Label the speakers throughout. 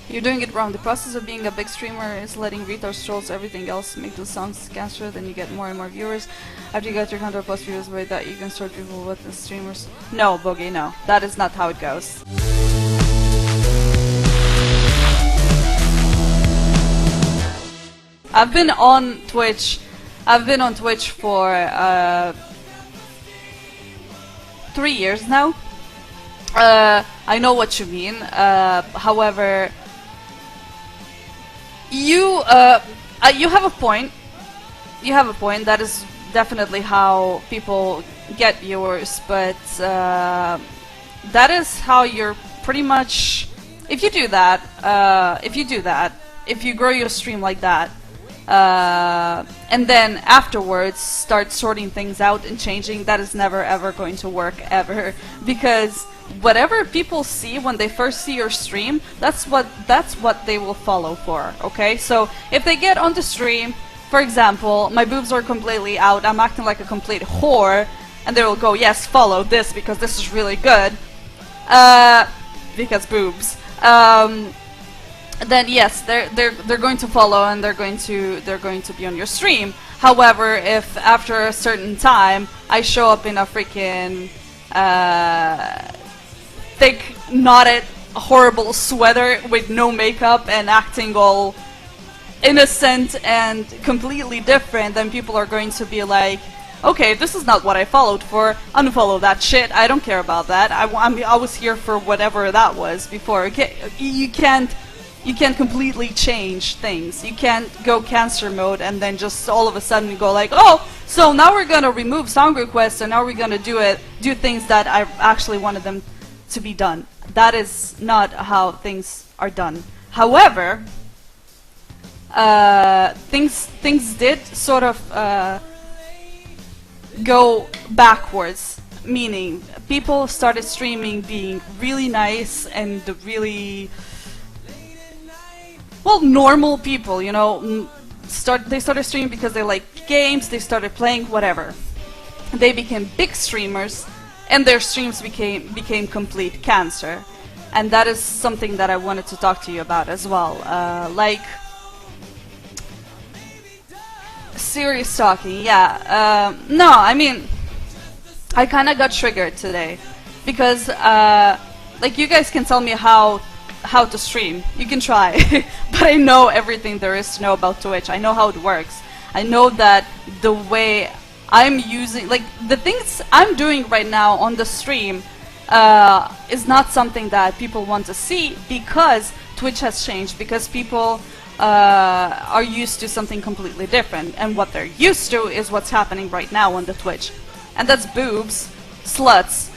Speaker 1: You're doing it wrong. The process of being a big streamer is letting retards, trolls, everything else make the songs cancer, then you get more and more viewers. After you get your 100 plus viewers by that, you can start people with the streamers. No, Boogie, no. That is not how it goes. I've been on Twitch for 3 years now. I know what you mean. However, you have a point. You have a point. That is definitely how people get viewers, but that is how you're pretty much. If you do that, if you grow your stream like that, and then afterwards start sorting things out and changing, that is never ever going to work ever, because whatever people see when they first see your stream, that's what they will follow for. Okay, so if they get on the stream, for example, my boobs are completely out, I'm acting like a complete whore, and they will go, yes, follow this because this is really good, because boobs. Then yes, they're going to follow and they're going to be on your stream. However, if after a certain time I show up in a freaking thick, knotted, horrible sweater with no makeup and acting all innocent and completely different, then people are going to be like, okay, this is not what I followed for, unfollow that shit, I don't care about that, I was here for whatever that was before. You can't completely change things. You can't go cancer mode and then just all of a sudden go like, oh, so now we're gonna remove song requests and now we're gonna do things that I actually wanted them to be done. That is not how things are done. However, things did sort of go backwards, meaning people started streaming being really nice and really, well, normal people, you know. They started streaming because they like games, they started playing, whatever. They became big streamers, and their streams became complete cancer. And that is something that I wanted to talk to you about as well. Like, serious talking, yeah. No, I mean, I kind of got triggered today because, like, you guys can tell me how to stream. You can try, but I know everything there is to know about Twitch. I know how it works. I know that the way I'm using, like, the things I'm doing right now on the stream is not something that people want to see, because Twitch has changed, because people are used to something completely different, and what they're used to is what's happening right now on the Twitch, and that's boobs, sluts,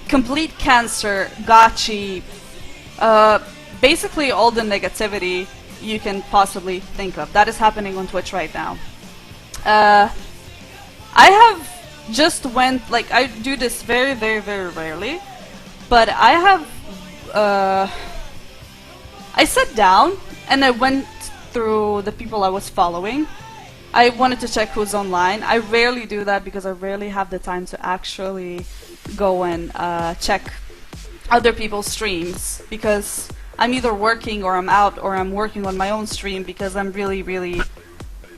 Speaker 1: complete cancer, gotchi, basically all the negativity you can possibly think of. That is happening on Twitch right now. I have just went, like, I do this very, very, very rarely, but I have, I sat down and I went through the people I was following. I wanted to check who's online. I rarely do that because I rarely have the time to actually go and check other people's streams, because I'm either working or I'm out or I'm working on my own stream, because I'm really, really,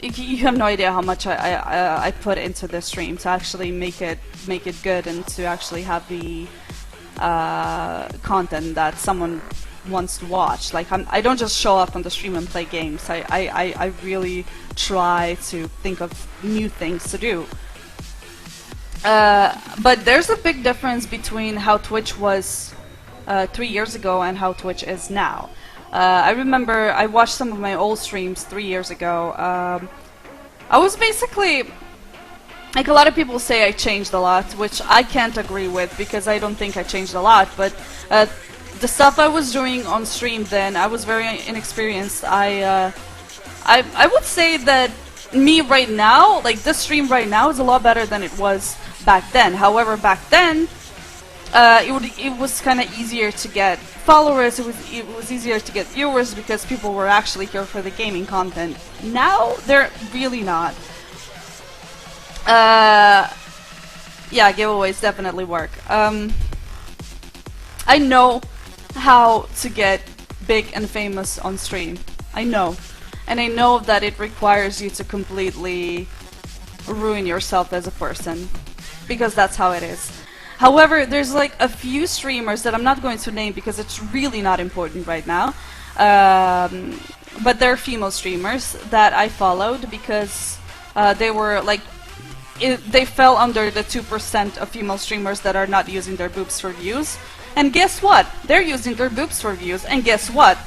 Speaker 1: you have no idea how much I put into this stream to actually make it good and to actually have the content that someone wants to watch. Like, I don't just show up on the stream and play games. I really try to think of new things to do. But there's a big difference between how Twitch was 3 years ago and how Twitch is now. I remember I watched some of my old streams 3 years ago. I was basically, like, a lot of people say I changed a lot, which I can't agree with, because I don't think I changed a lot, but the stuff I was doing on stream then, I was very inexperienced. I would say that me right now, like, this stream right now is a lot better than it was back then. However, back then, it was kind of easier to get followers, it was easier to get viewers, because people were actually here for the gaming content. Now, they're really not. Yeah, giveaways definitely work. I know how to get big and famous on stream. I know. And I know that it requires you to completely ruin yourself as a person. Because that's how it is. However, there's like a few streamers that I'm not going to name because it's really not important right now. But they're female streamers that I followed because they were like, they fell under the 2% of female streamers that are not using their boobs for views. And guess what? They're using their boobs for views. And guess what?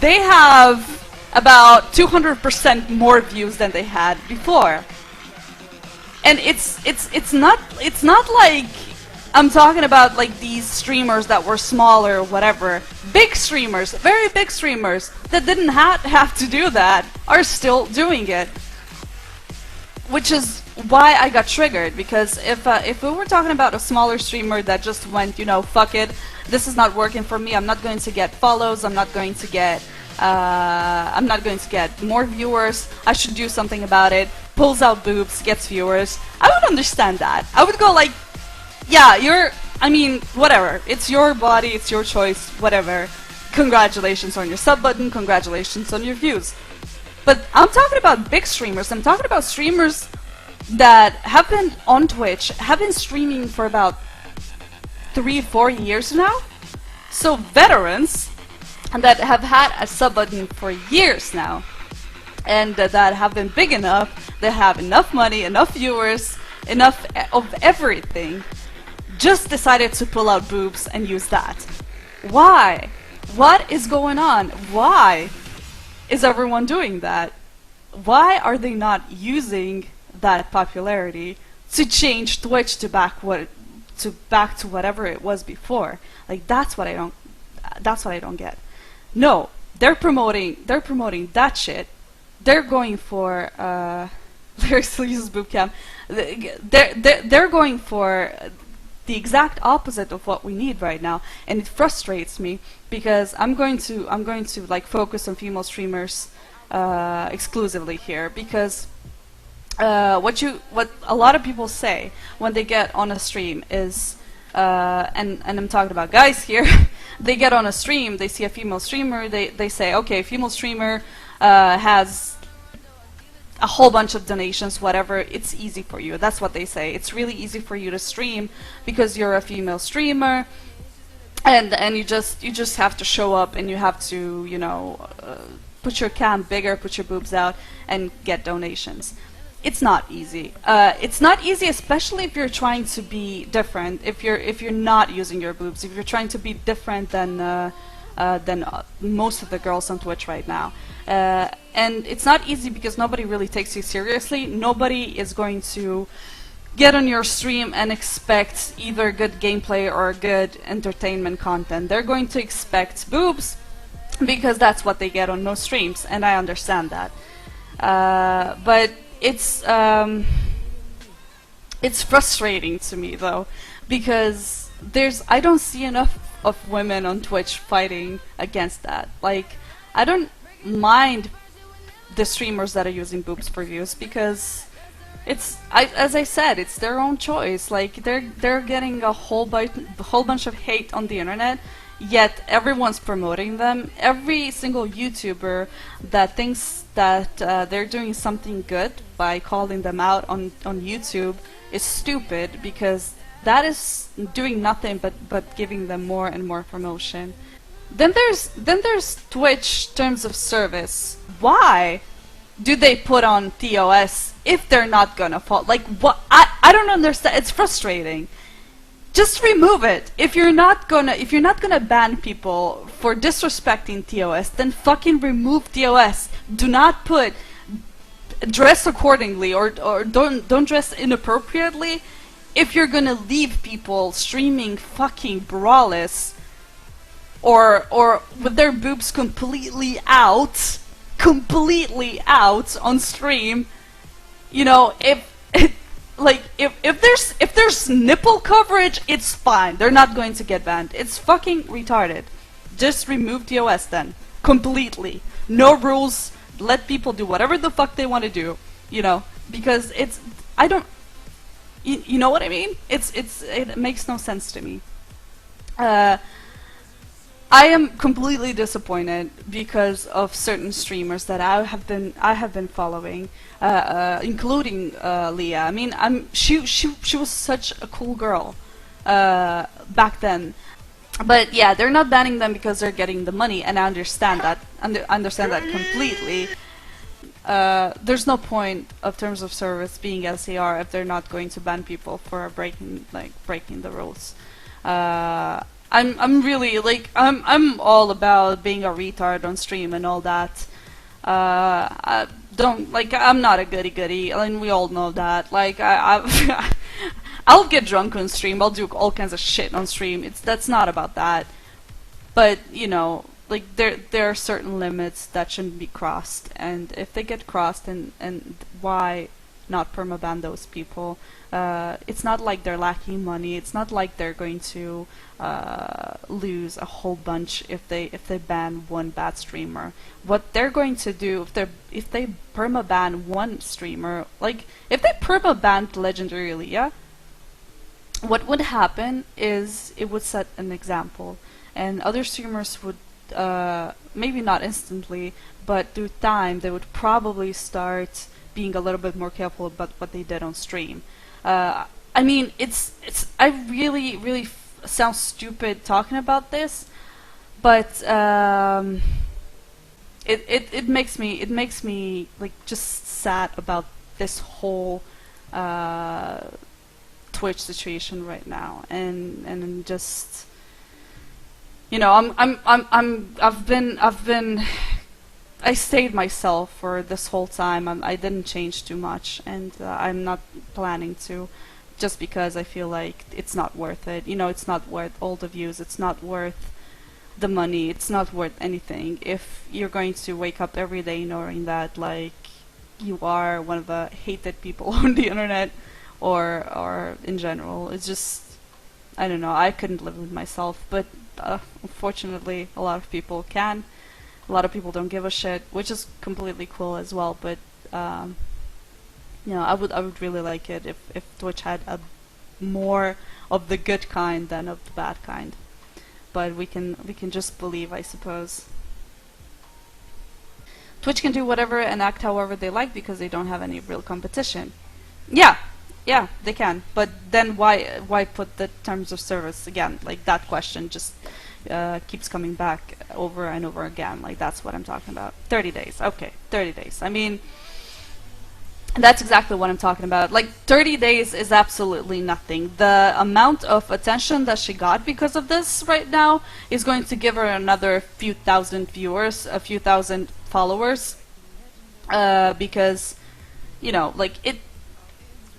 Speaker 1: They have about 200% more views than they had before. And it's not like I'm talking about like these streamers that were smaller or whatever. Big streamers, very big streamers that didn't have to do that are still doing it. Which is why I got triggered, because if we were talking about a smaller streamer that just went, you know, fuck it, this is not working for me, I'm not going to get follows, I'm not going to get more viewers, I should do something about it, pulls out boobs, gets viewers, I would understand that. I would go like, yeah, I mean, whatever, it's your body, it's your choice, whatever. Congratulations on your sub button, congratulations on your views. But I'm talking about big streamers, I'm talking about streamers that have been on Twitch, have been streaming for about 3-4 years now. So veterans, and that have had a sub button for years now. And that have been big enough, they have enough money, enough viewers, enough of everything, just decided to pull out boobs and use that. Why? What is going on? Why is everyone doing that? Why are they not using that popularity to change Twitch to back to whatever it was before? Like, that's what I don't get. No, they're promoting that shit. They're going for Larry still uses boob cam. They're going for the exact opposite of what we need right now, and it frustrates me because I'm going to like focus on female streamers exclusively here, because what a lot of people say when they get on a stream is and I'm talking about guys here. They get on a stream, they see a female streamer, they say, okay, female streamer has a whole bunch of donations, whatever, it's easy for you. That's what they say. It's really easy for you to stream because you're a female streamer, and you just have to show up and you have to, you know, put your cam bigger, put your boobs out, and get donations. It's not easy. It's not easy, especially if you're trying to be different. If you're not using your boobs, if you're trying to be different than most of the girls on Twitch right now. And it's not easy because nobody really takes you seriously. Nobody is going to get on your stream and expect either good gameplay or good entertainment content. They're going to expect boobs because that's what they get on most streams, and I understand that. But it's frustrating to me though, because I don't see enough of women on Twitch fighting against that. Like, I don't mind the streamers that are using boobs for views because as I said, it's their own choice. Like, they're getting a whole bunch of hate on the internet, yet everyone's promoting them. Every single YouTuber that thinks that they're doing something good by calling them out on YouTube is stupid, because that is doing nothing but giving them more and more promotion. Then there's Twitch terms of service. Why do they put on ToS if they're not gonna fall? Like, what? I don't understand. It's frustrating. Just remove it. If you're not gonna ban people for disrespecting ToS, then fucking remove ToS. Do not put dress accordingly or don't dress inappropriately. If you're gonna leave people streaming fucking braless or with their boobs completely out on stream, you know, if there's nipple coverage, it's fine. They're not going to get banned. It's fucking retarded. Just remove ToS then completely. No rules. Let people do whatever the fuck they want to do. You know, because you know what I mean? It makes no sense to me. I am completely disappointed because of certain streamers that I have been following, including Leah. I mean, she was such a cool girl back then. But yeah, they're not banning them because they're getting the money, and I understand that. Understand that completely. There's no point of terms of service being as they are if they're not going to ban people for breaking the rules. I'm really I'm all about being a retard on stream and all that. I don't I'm not a goody. I mean, we all know that. I'll get drunk on stream. I'll do all kinds of shit on stream. That's not about that. But you know, there are certain limits that shouldn't be crossed, and if they get crossed, and why not permaban those people? It's not like they're lacking money. It's not like they're going to lose a whole bunch if they ban one bad streamer. What they're going to do if they permaban one streamer, like if they permabanned Legendary Leah, what would happen is it would set an example, and other streamers would maybe not instantly, but through time they would probably start being a little bit more careful about what they did on stream. I mean, I really sound stupid talking about this, but it makes me like just sad about this whole Twitch situation right now, and just, you know, I stayed myself for this whole time. I didn't change too much, and I'm not planning to, just because I feel like it's not worth it. You know, it's not worth all the views. It's not worth the money. It's not worth anything if you're going to wake up every day knowing that like you are one of the hated people on the internet, or in general. It's just, I don't know. I couldn't live with myself, but unfortunately, a lot of people can. A lot of people don't give a shit, which is completely cool as well. But you know, I would really like it if Twitch had a more of the good kind than of the bad kind. But we can just believe, I suppose. Twitch can do whatever and act however they like because they don't have any real competition. Yeah, they can. But then why put the terms of service again? Like, that question just keeps coming back over and over again. Like, that's what I'm talking about. 30 days. Okay, 30 days. I mean, that's exactly what I'm talking about. Like, 30 days is absolutely nothing. The amount of attention that she got because of this right now is going to give her another few thousand viewers, a few thousand followers. Because, you know, like,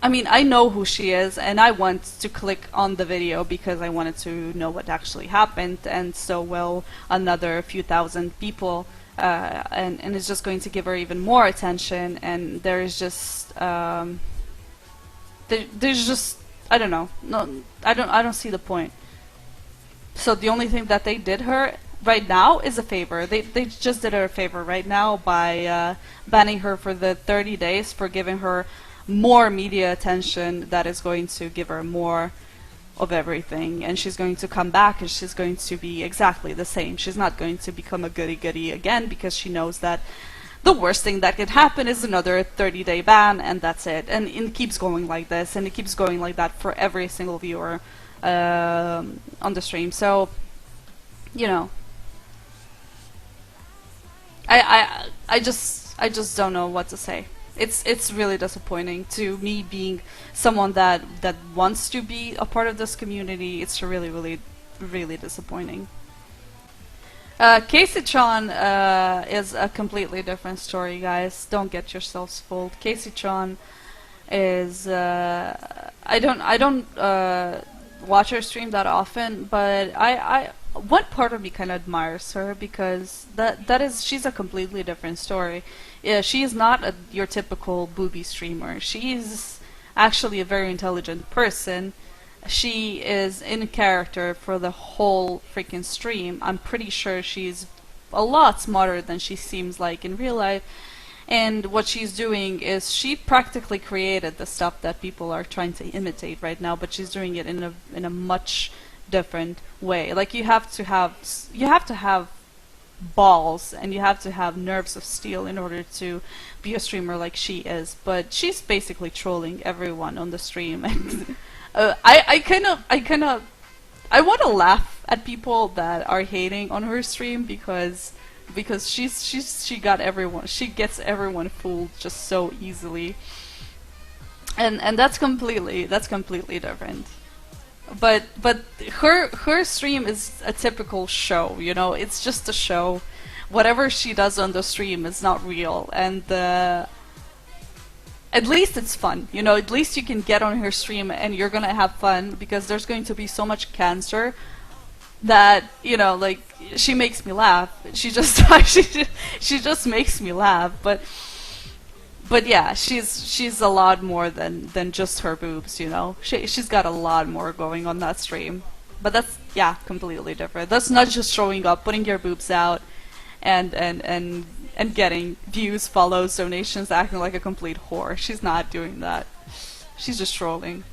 Speaker 1: I mean, I know who she is, and I want to click on the video because I wanted to know what actually happened, and so will another few thousand people, and it's just going to give her even more attention. And there's just there's just, I don't know, I don't see the point. So the only thing that they did her right now is a favor. They just did her a favor right now by banning her for the 30 days, for giving her more media attention that is going to give her more of everything, and she's going to come back and she's going to be exactly the same. She's not going to become a goody again, because she knows that the worst thing that could happen is another 30-day ban, and that's it. And it keeps going like this, and it keeps going like that for every single viewer on the stream. So, you know, I just don't know what to say. It's really disappointing to me, being someone that wants to be a part of this community. It's really disappointing. Caseytron is a completely different story, guys. Don't get yourselves fooled. Caseytron is I don't watch her stream that often, but one part of me kind of admires her, because she's a completely different story. Yeah, she is not your typical boobie streamer. She's actually a very intelligent person. She is in character for the whole freaking stream. I'm pretty sure she's a lot smarter than she seems like in real life. And what she's doing is she practically created the stuff that people are trying to imitate right now, but she's doing it in a much different way. Like you have to have balls and you have to have nerves of steel in order to be a streamer like she is. But she's basically trolling everyone on the stream, and I want to laugh at people that are hating on her stream because she gets everyone fooled just so easily, and that's completely different. But her stream is a typical show, you know. It's just a show. Whatever she does on the stream is not real, and at least it's fun, you know. At least you can get on her stream and you're gonna have fun because there's going to be so much cancer that, you know, like, she makes me laugh. She just she just makes me laugh. But yeah, she's a lot more than just her boobs, you know. She's got a lot more going on that stream. But that's, yeah, completely different. That's not just showing up, putting your boobs out, and getting views, follows, donations, acting like a complete whore. She's not doing that. She's just trolling.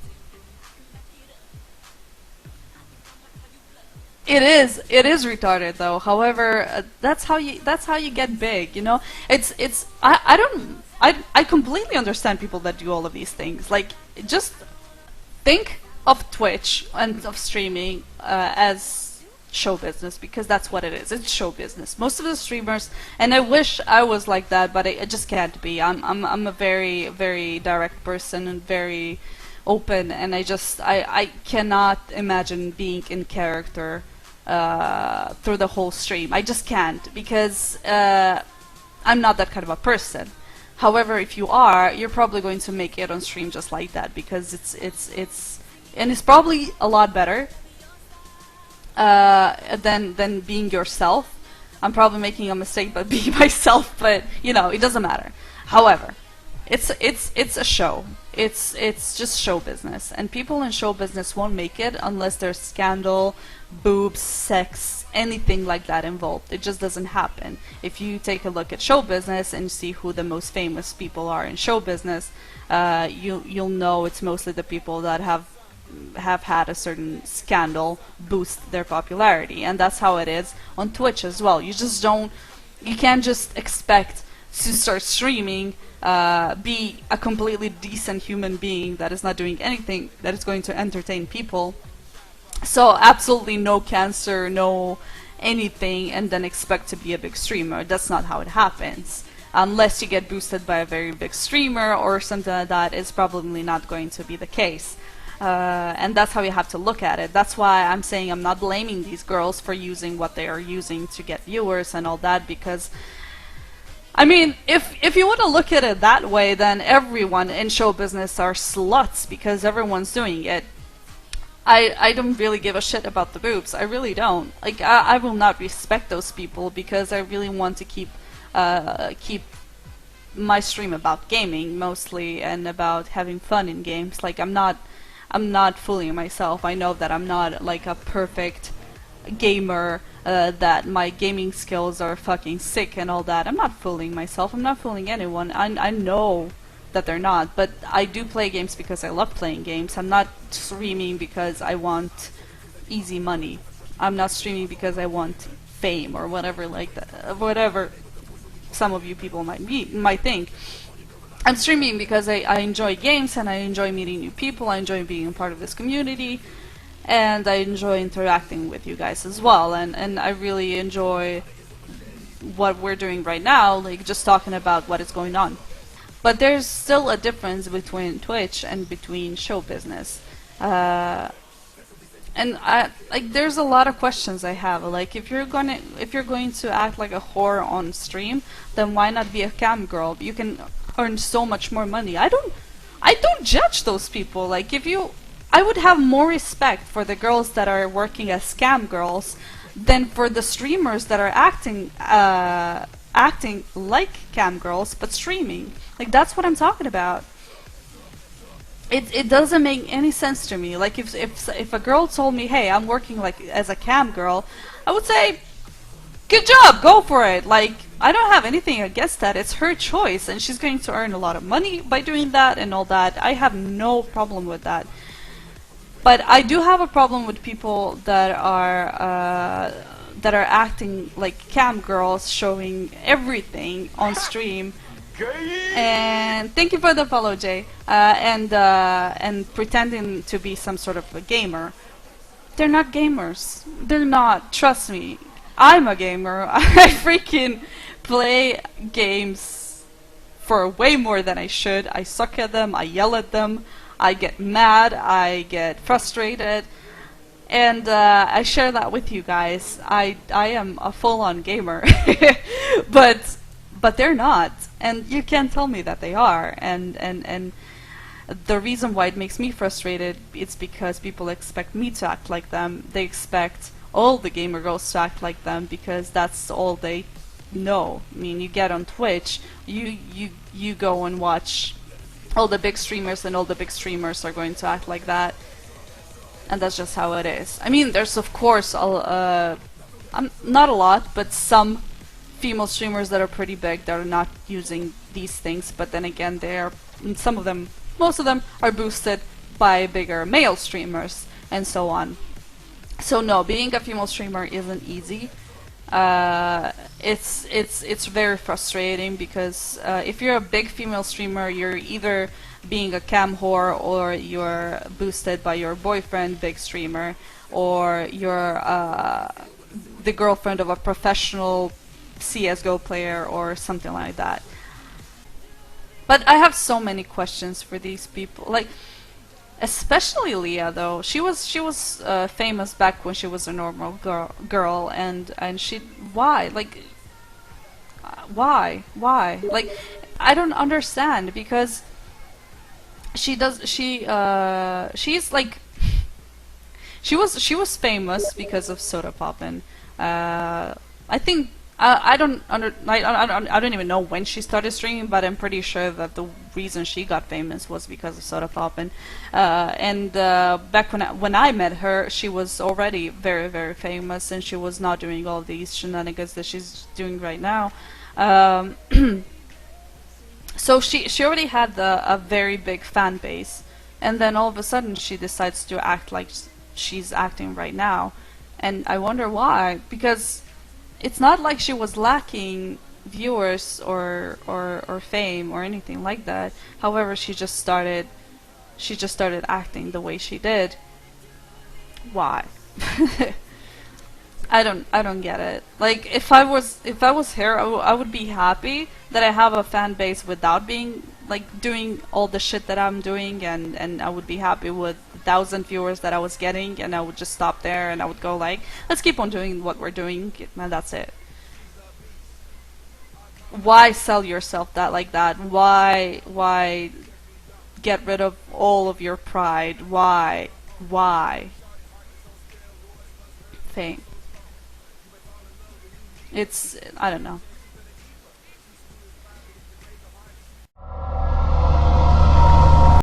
Speaker 1: It is retarded though. However, that's how you get big, you know. I completely understand people that do all of these things. Like, just think of Twitch and of streaming as show business, because that's what it is. It's show business. Most of the streamers, and I wish I was like that, but I just can't be. I'm a very, very direct person and very open, and I cannot imagine being in character through the whole stream. I just can't, because I'm not that kind of a person. However, if you are, you're probably going to make it on stream just like that, because it's probably a lot better than being yourself. I'm probably making a mistake by being myself, but you know, it doesn't matter. However, it's a show. It's just show business, and people in show business won't make it unless there's scandal, boobs, sex, anything like that involved. It just doesn't happen. If you take a look at show business and see who the most famous people are in show business, you'll know it's mostly the people that have had a certain scandal boost their popularity, and that's how it is on Twitch as well. You can't just expect to start streaming, be a completely decent human being that is not doing anything that is going to entertain people, so absolutely no cancer, no anything, and then expect to be a big streamer. That's not how it happens. Unless you get boosted by a very big streamer or something like that, it's probably not going to be the case. And that's how you have to look at it. That's why I'm saying I'm not blaming these girls for using what they are using to get viewers and all that, because I mean, if you want to look at it that way, then everyone in show business are sluts, because everyone's doing it. I don't really give a shit about the boobs. I really don't. Like, I will not respect those people, because I really want to keep my stream about gaming mostly, and about having fun in games. Like, I'm not fooling myself. I know that I'm not like a perfect gamer, that my gaming skills are fucking sick and all that. I'm not fooling myself. I'm not fooling anyone. I know that they're not, but I do play games because I love playing games. I'm not streaming because I want easy money. I'm not streaming because I want fame or whatever like that. Whatever some of you people might think. I'm streaming because I enjoy games, and I enjoy meeting new people. I enjoy being a part of this community, and I enjoy interacting with you guys as well. And I really enjoy what we're doing right now, like just talking about what is going on. But there's still a difference between Twitch and between show business. And there's a lot of questions I have. Like, if you're going to act like a whore on stream, then why not be a cam girl? You can earn so much more money. I don't judge those people. Like, I would have more respect for the girls that are working as scam girls than for the streamers that are acting like cam girls but streaming. Like, that's what I'm talking about. It doesn't make any sense to me. Like, if a girl told me, hey, I'm working like as a cam girl, I would say, good job, go for it. Like, I don't have anything against that. It's her choice, and she's going to earn a lot of money by doing that and all that. I have no problem with that. But I do have a problem with people that are acting like cam girls, showing everything on stream. And thank you for the follow, Jay. And pretending to be some sort of a gamer. They're not gamers. They're not. Trust me. I'm a gamer. I freaking play games for way more than I should. I suck at them. I yell at them. I get mad. I get frustrated. And I share that with you guys. I am a full-on gamer. But they're not. And you can't tell me that they are. And the reason why it makes me frustrated is because people expect me to act like them. They expect all the gamer girls to act like them because that's all they know. I mean, you get on Twitch, you go and watch all the big streamers, and all the big streamers are going to act like that. And that's just how it is. I mean, there's of course not a lot, but some female streamers that are pretty big that are not using these things. But then again, some of them, most of them, are boosted by bigger male streamers and so on. So no, being a female streamer isn't easy. It's very frustrating because if you're a big female streamer, you're either being a cam whore, or you're boosted by your boyfriend, big streamer, or you're the girlfriend of a professional CSGO player or something like that. But I have so many questions for these people, like especially Leah. Though she was famous back when she was a normal girl, and she why like like I don't understand, because she's like she was famous because of Soda Poppin'. I think I don't even know when she started streaming, but I'm pretty sure that the reason she got famous was because of Soda Poppin'. And back when I met her, she was already very, very famous, and she was not doing all these shenanigans that she's doing right now. So she already had a very big fan base, and then all of a sudden she decides to act like she's acting right now, and I wonder why, because it's not like she was lacking viewers or fame or anything like that. However, she just started acting the way she did. Why? I don't get it. Like, if I was her, I would be happy that I have a fan base without being like doing all the shit that I'm doing, and I would be happy with 1,000 viewers that I was getting, and I would just stop there, and I would go like, let's keep on doing what we're doing, and that's it. Why sell yourself like that? Why get rid of all of your pride? Why? Fame. I don't know.